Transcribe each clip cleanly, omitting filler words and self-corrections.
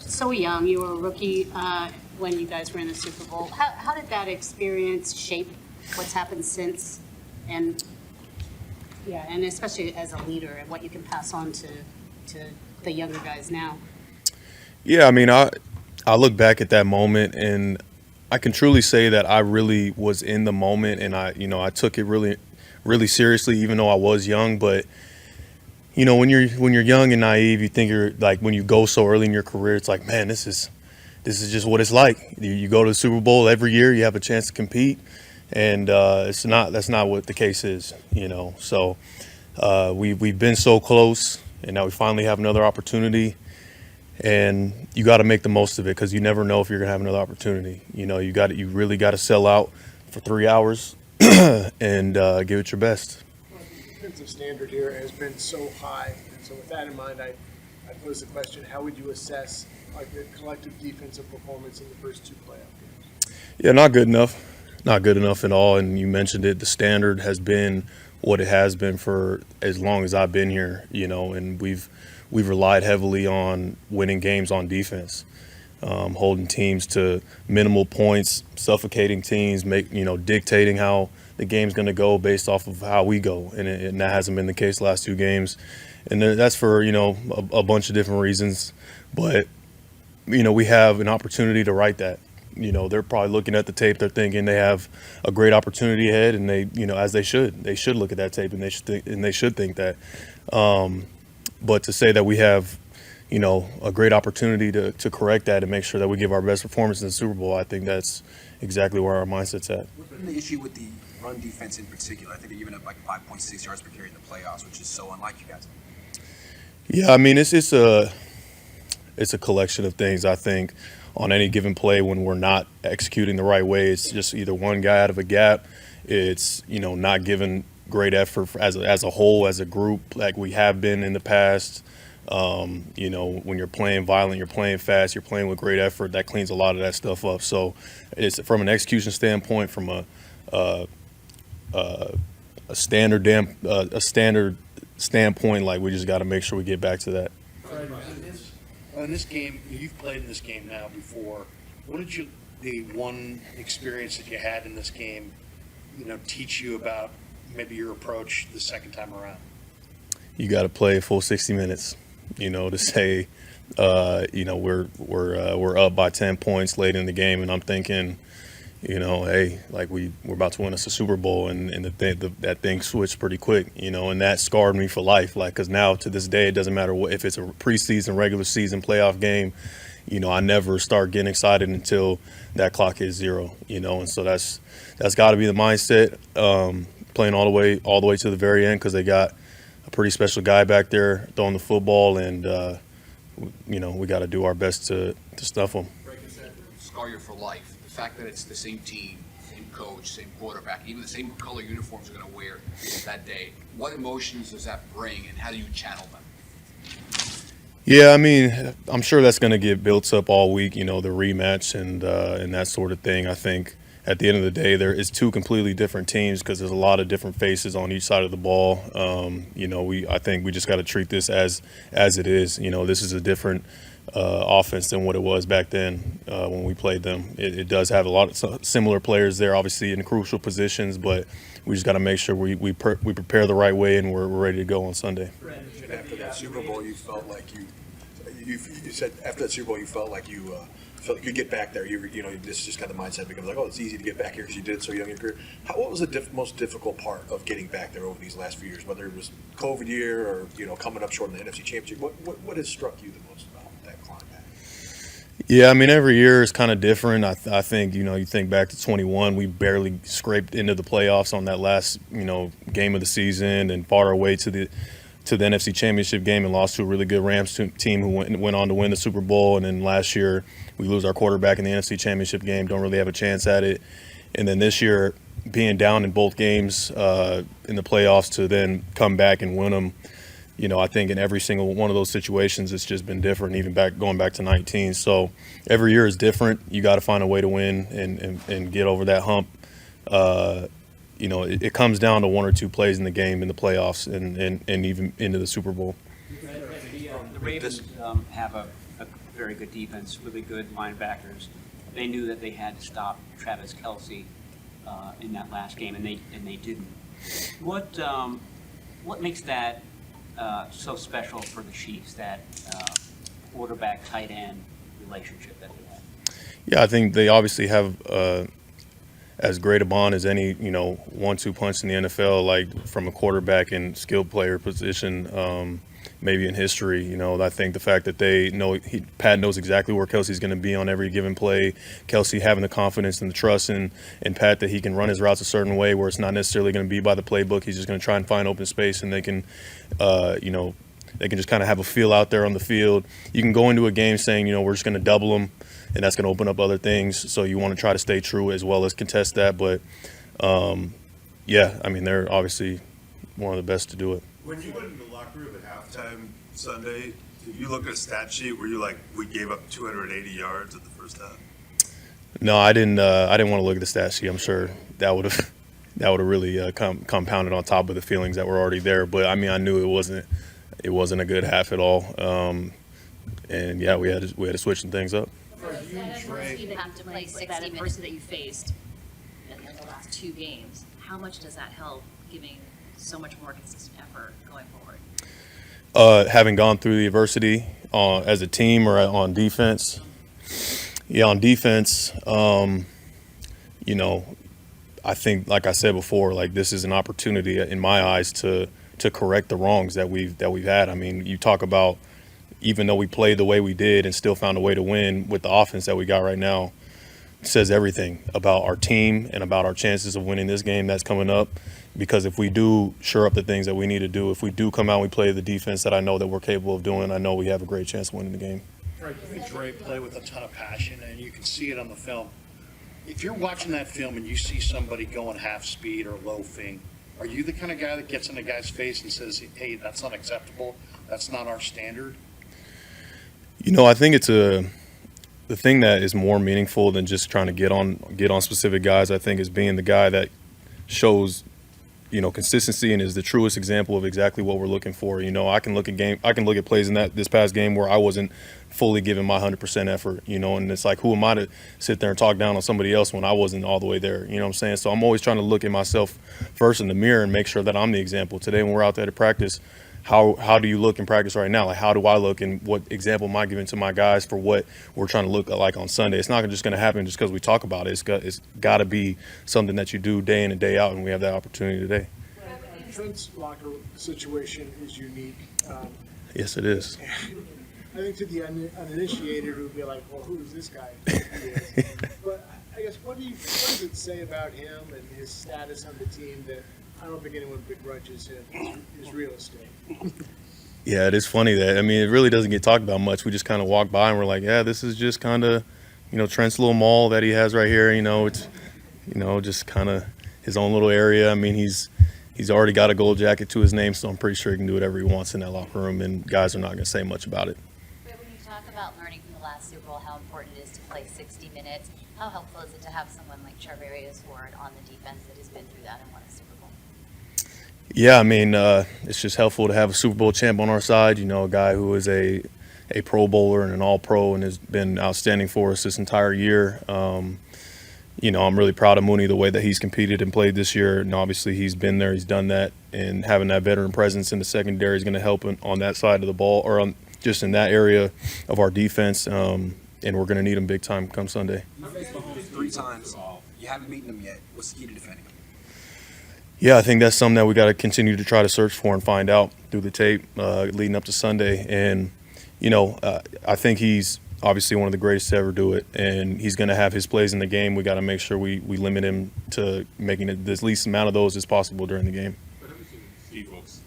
so young. You were a rookie when you guys were in the Super Bowl. How did that experience shape what's happened since? And yeah, and especially as a leader and what you can pass on to the younger guys now. Yeah, I mean, I look back at that moment and I can truly say that I really was in the moment and I took it really seriously, even though I was young. But when you're young and naive, you think you're like when you go so early in your career, it's like, man, this is just what it's like. You go to the Super Bowl every year, you have a chance to compete, and that's not what the case is. So we've been so close, and now we finally have another opportunity. And you got to make the most of it because you never know if you're gonna have another opportunity. You really got to sell out for 3 hours and give it your best. Well, the defensive standard here has been so high, and so with that in mind, I pose the question: how would you assess like the collective defensive performance in the first two playoff games? Yeah, not good enough. Not good enough at all. And you mentioned it. The standard has been what it has been for as long as I've been here. And we've relied heavily on winning games on defense, holding teams to minimal points, suffocating teams, dictating how the game's going to go based off of how we go, and that hasn't been the case the last two games, and that's for a bunch of different reasons, but we have an opportunity to right that. They're probably looking at the tape, they're thinking they have a great opportunity ahead, and as they should look at that tape, and they should think that. But to say that we have, a great opportunity to correct that and make sure that we give our best performance in the Super Bowl, I think that's exactly where our mindset's at. What's been the issue with the run defense in particular? I think they're giving up like 5.6 yards per carry in the playoffs, which is so unlike you guys. Yeah, I mean, it's a collection of things. I think on any given play when we're not executing the right way, it's just either one guy out of a gap. It's not giving great effort as a whole, as a group, like we have been in the past. When you're playing violent, you're playing fast, you're playing with great effort, that cleans a lot of that stuff up. So it's from an execution standpoint, from a standard standpoint, like we just got to make sure we get back to that. In this game, you've played in this game now before. What did the one experience that you had in this game, teach you about maybe your approach the second time around? You got to play a full 60 minutes. To say, we're up by 10 points late in the game, and I'm thinking, hey, like we're about to win us a Super Bowl, and that thing switched pretty quick, and that scarred me for life. Like, because now to this day, it doesn't matter if it's a preseason, regular season, playoff game. I never start getting excited until that clock hits zero. And so that's got to be the mindset. Playing all the way to the very end because they got a pretty special guy back there throwing the football, and we got to do our best to stuff them. Scar you for life. The fact that it's the same team, same coach, same quarterback, even the same color uniforms they're going to wear that day. What emotions does that bring, and how do you channel them? Yeah, I mean, I'm sure that's going to get built up all week. The rematch and that sort of thing. I think at the end of the day, there is two completely different teams because there's a lot of different faces on each side of the ball. I think we just got to treat this as it is. This is a different offense than what it was back then when we played them. It does have a lot of similar players there, obviously in crucial positions, but we just got to make sure we prepare the right way and we're ready to go on Sunday. After that Super Bowl, you felt like you said after that Super Bowl you felt like you could get back there. This is just kind of the mindset becomes like, oh, it's easy to get back here because you did it so young in your career. What was the most difficult part of getting back there over these last few years? Whether it was COVID year or coming up short in the NFC Championship, what has struck you the most about that climb back? Yeah, I mean, every year is kind of different. I think you think back to 21, we barely scraped into the playoffs on that last game of the season and fought our way to the NFC Championship game and lost to a really good Rams team who went on to win the Super Bowl. And then last year we lose our quarterback in the NFC Championship game, don't really have a chance at it. And then this year being down in both games in the playoffs to then come back and win them, I think in every single one of those situations it's just been different, even going back to 19. So every year is different. You got to find a way to win and get over that hump. It comes down to one or two plays in the game in the playoffs and even into the Super Bowl. The Ravens have a very good defense, really good linebackers. They knew that they had to stop Travis Kelce in that last game, and they didn't. What makes that so special for the Chiefs, that quarterback tight end relationship that they have? Yeah, I think they obviously have as great a bond as any, 1-2 punch in the NFL, like from a quarterback and skilled player position, maybe in history. I think the fact that they know Pat knows exactly where Kelsey's going to be on every given play. Kelsey having the confidence and the trust in Pat that he can run his routes a certain way where it's not necessarily going to be by the playbook. He's just going to try and find open space, and they can, they can just kind of have a feel out there on the field. You can go into a game saying, we're just going to double them, and that's going to open up other things. So you want to try to stay true as well as contest that. But, yeah, I mean, they're obviously one of the best to do it. When you went in the locker room at halftime Sunday, did you look at a stat sheet where you like, we gave up 280 yards at the first half? No, I didn't. I didn't want to look at the stat sheet. I'm sure that would have really compounded on top of the feelings that were already there. But I mean, I knew it wasn't a good half at all. And yeah, we had to switch some things up. You have to play 60 that minutes. adversity that you faced in the last 2 games, how much does that help giving so much more consistent effort going forward? Having gone through the adversity as a team or on defense. Yeah, on defense, I think, like I said before, like this is an opportunity in my eyes to correct the wrongs that we've had. I mean, you talk about, even though we played the way we did and still found a way to win with the offense that we got right now, it says everything about our team and about our chances of winning this game that's coming up. Because if we do shore up the things that we need to do, if we do come out and we play the defense that I know that we're capable of doing, I know we have a great chance of winning the game. Right, I think Dre played with a ton of passion, and you can see it on the film. If you're watching that film and you see somebody going half speed or loafing, are you the kind of guy that gets in a guy's face and says, hey, that's not acceptable, that's not our standard? I think it's the thing that is more meaningful than just trying to get on specific guys, I think, is being the guy that shows consistency and is the truest example of exactly what we're looking for. I can look at plays in this past game where I wasn't fully giving my 100% effort, and it's like, who am I to sit there and talk down on somebody else when I wasn't all the way there, you know what I'm saying? So I'm always trying to look at myself first in the mirror and make sure that I'm the example. Today when we're out there to practice, how do you look in practice right now? Like, how do I look, and what example am I giving to my guys for what we're trying to look like on Sunday? It's not just going to happen just because we talk about it. It's got to be something that you do day in and day out, and we have that opportunity today. Trent's locker situation is unique. Yes, it is. I think to the uninitiated, who would be like, well, who's this guy? But I guess, what does it say about him and his status on the team that I don't think anyone begrudges him his real estate? Yeah, it is funny that, it really doesn't get talked about much. We just kind of walk by and we're like, yeah, this is just kind of, Trent's little mall that he has right here. It's, just kind of his own little area. He's already got a gold jacket to his name, so I'm pretty sure he can do whatever he wants in that locker room, and guys are not going to say much about it. But when you talk about learning from the last Super Bowl, how important it is to play 60 minutes, how helpful is it to have someone like Charvarius Ward on the defense that has been through that and won a Super Bowl? Yeah, it's just helpful to have a Super Bowl champ on our side. A guy who is a Pro Bowler and an All-Pro and has been outstanding for us this entire year. I'm really proud of Mooney, the way that he's competed and played this year. And obviously he's been there, he's done that, and having that veteran presence in the secondary is going to help on that side of the ball, or just in that area of our defense. And we're going to need him big time come Sunday. You faced Mahomes 3 times. You haven't beaten him yet. What's the key to defending him? Yeah, I think that's something that we got to continue to try to search for and find out through the tape leading up to Sunday. And, I think he's obviously one of the greatest to ever do it, and he's going to have his plays in the game. We got to make sure we limit him to making it the least amount of those as possible during the game. But have you seen Steve Wilkes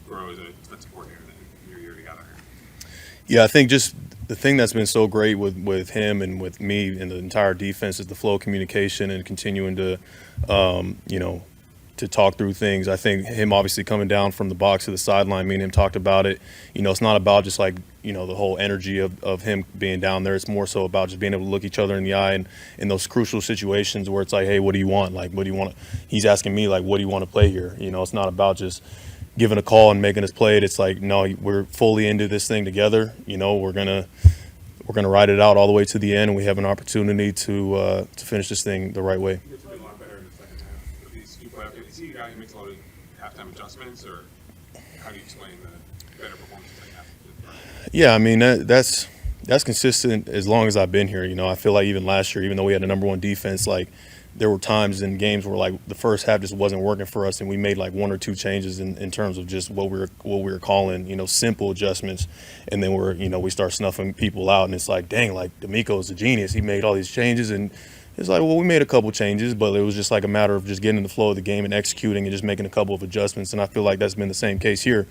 grow as a defensive coordinator in your year together? Yeah, I think just the thing that's been so great with him and with me and the entire defense is the flow of communication and continuing to, to talk through things. I think him obviously coming down from the box to the sideline, me and him talked about it. It's not about just like, the whole energy of him being down there. It's more so about just being able to look each other in the eye and in those crucial situations where it's like, hey, what do you want? Like, what do you want? He's asking me, like, what do you want to play here? It's not about just giving a call and making us play it. It's like, no, we're fully into this thing together. We're we're going to ride it out all the way to the end, and we have an opportunity to finish this thing the right way. It's been a lot better in the second half. With these two playoff games, is he a guy who makes a lot of halftime adjustments, or how do you explain the better performance in the second half? Yeah, I mean that's consistent as long as I've been here. You know, I feel like even last year, even though we had the number one defense, like there were times in games where like the first half just wasn't working for us, and we made like one or two changes in terms of just what we were calling, you know, simple adjustments, and then we start snuffing people out, and it's like, dang, like D'Amico's a genius. He made all these changes, and it's like, well, we made a couple changes, but it was just like a matter of just getting in the flow of the game and executing and just making a couple of adjustments. And I feel like that's been the same case here.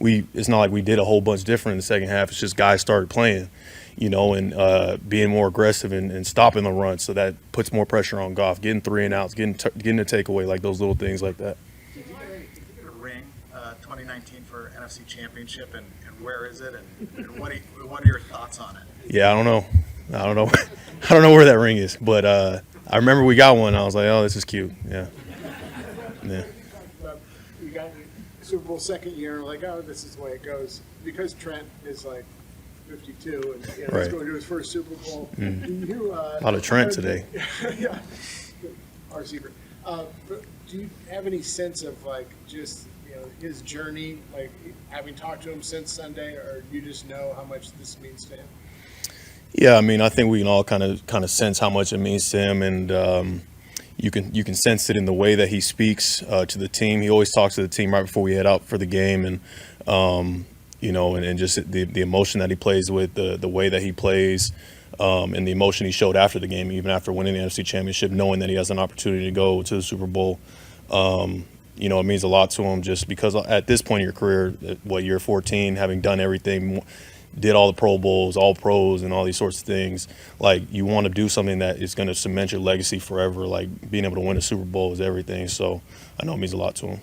It's not like we did a whole bunch different in the second half. It's just guys started playing, you know, and being more aggressive and stopping the run. So that puts more pressure on Goff, getting 3 and outs, getting a takeaway, like those little things like that. Did you get a ring 2019 for NFC Championship, and where is it, and what are your thoughts on it? Yeah, I don't know. I don't know where that ring is, but I remember we got one. I was like, oh, this is cute. Yeah. Yeah. You got Super Bowl second year, like, oh, this is the way it goes. Because Trent is like 52 and he's Right. going to his first Super Bowl. A lot of Trent today. Yeah, our secret. But do you have any sense of like just his journey, like having talked to him since Sunday, or you just know how much this means to him? Yeah, I mean, I think we can all kind of sense how much it means to him, and you can sense it in the way that he speaks to the team. He always talks to the team right before we head out for the game, and and just the emotion that he plays with, the way that he plays, and the emotion he showed after the game, even after winning the NFC Championship, knowing that he has an opportunity to go to the Super Bowl. It means a lot to him just because at this point in your career, year 14, having done everything, did all the Pro Bowls, all pros, and all these sorts of things, like you want to do something that is going to cement your legacy forever. Like being able to win a Super Bowl is everything. So I know it means a lot to him.